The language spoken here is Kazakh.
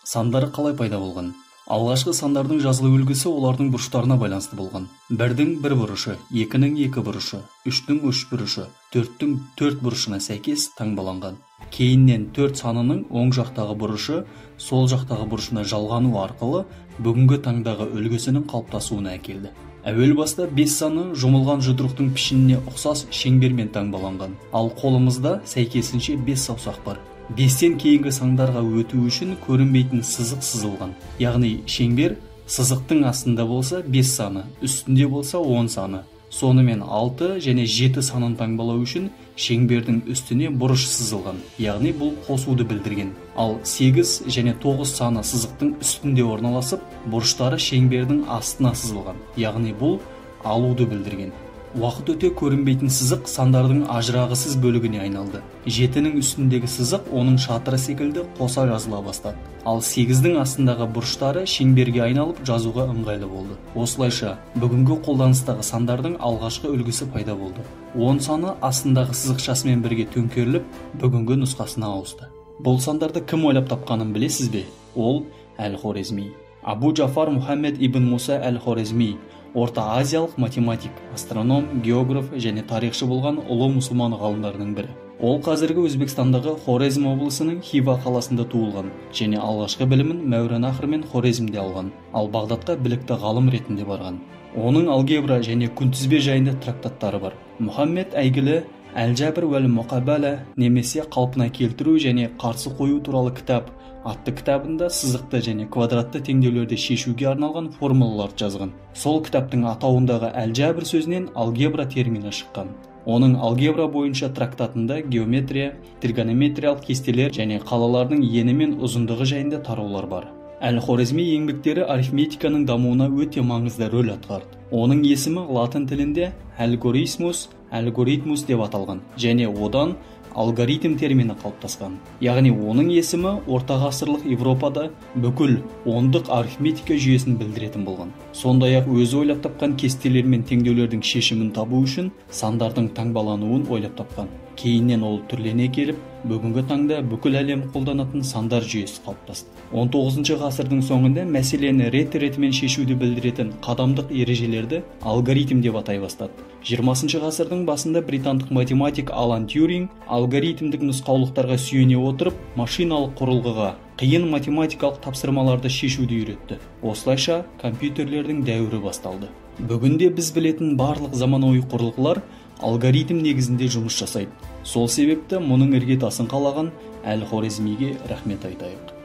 Сандары қалай пайда болған? Алғашқы сандардың жазылу үлгісі олардың бұрыштарына байланысты болған. 1-дің 1 бұрышы, 2-ның 2 бұрышы, 3-дің 3 бұрышы, 4-дің 4 бұрышына сәйкес таңбаланған. Кейіннен 4 санының оң жақтағы бұрышы сол жақтағы бұрышына жалғану арқылы бүгінгі таңдағы үлгісінің қалыптасуына әкелді. Әуел баста 5 саны жұмылған жұдырықтың пішініне ұқсас шеңбермен таңбаланған. Ал қолымызда сәйкесінше 5 саусақ бар. 5-тен кейінгі сандарға өту үшін көрінбейтін сызық сызылған. Яғни шеңбер сызықтың астында болса 5 саны, үстінде болса 10 саны. Сонымен 6 және 7 санын таңбалау үшін шеңбердің үстіне бұрыш сызылған. Яғни бұл қосуды білдірген. Ал 8 және 9 саны сызықтың үстінде орналасып, бұрыштары шеңбердің астына сызылған. Яғни бұл алуды білдірген. Уақыт өте көрінбейтін сызық сандардың ажырағысыз бөлігіне айналды. 7-нің үстіндегі сызық оның шатыры секілді қоса жазыла бастады. Ал 8-дің астындағы бұрыштары шеңберге айналып жазуға ыңғайлы болды. Осылайша, бүгінгі қолданыстағы сандардың алғашқы үлгісі пайда болды. 10 саны астындағы сызықшасымен бірге төңкеріліп, бүгінгі нұсқасына ауысты. Бұл сандарды кім ойлап тапқанын білесіз бе? Ол Әл-Хорезми. Абу Джафар Мухаммед ибн Муса Әл-Хорезми Орта азиялық математик, астроном, географ және тарихшы болған ұлы мұсылман ғалымдарының бірі. Ол қазіргі Өзбекстандағы Хорезм облысының Хива қаласында туылған және алғашқы білімін Мәуранахр мен Хорезмде алған, ал Бағдатқа білікті ғалым ретінде барған. Оның алгебра және күнтізбе жайында трактаттары бар. Мұхаммед әйгілі Әл-Жәбр уәл-Мұқабәлә немесе қалпына келтіру және қарсы қою туралы кітап атты кітабында сызықты және квадратты теңдеулерді шешуге арналған формулаларды жазған. Сол кітаптың атауындағы Әл-Жәбр сөзінен алгебра термині шыққан. Оның алгебра бойынша трактатында геометрия, тригонометриялық кестелер және қалалардың ені мен ұзындығы жайында тараулар бар. Әл-Хорезми еңбектері арифметиканың дамуына өте маңызды рөл атқарды. Оның есімі латын тілінде алгоритмус деп аталған және одан алгоритм термині қалыптасқан. Яғни оның есімі орта ғасырлық Европада бүкіл ондық арифметика жүйесін білдіретін болған. Сондай-ақ өзі ойлап тапқан кестелер мен теңдеулердің шешімін табу үшін сандардың таңбалануын ойлап тапқан. Кейіннен ол түрлене келіп, бүгінгі таңда бүкіл әлем қолданатын сандар жүйесі қалыптасты. 19 ғасырдың соңында мәселені рет-ретімен шешуді білдіретін қадамдық ережелерді алгоритм деп атай бастады. 20 ғасырдың басында британдық математик Алан Тьюринг алгоритмдік нұсқаулықтарға сүйене отырып, машиналық құрылғыға қиын математикалық тапсырмаларды шешуді үйретті. Осылайша компьютерлердің дәуірі басталды. Бүгінде біз білетін барлық заманауи құрылғылар алгоритм негізінде жұмыс жасайды. Сол себепті мұның іргетасын қалаған Әл-Хорезмиге рахмет айтайық.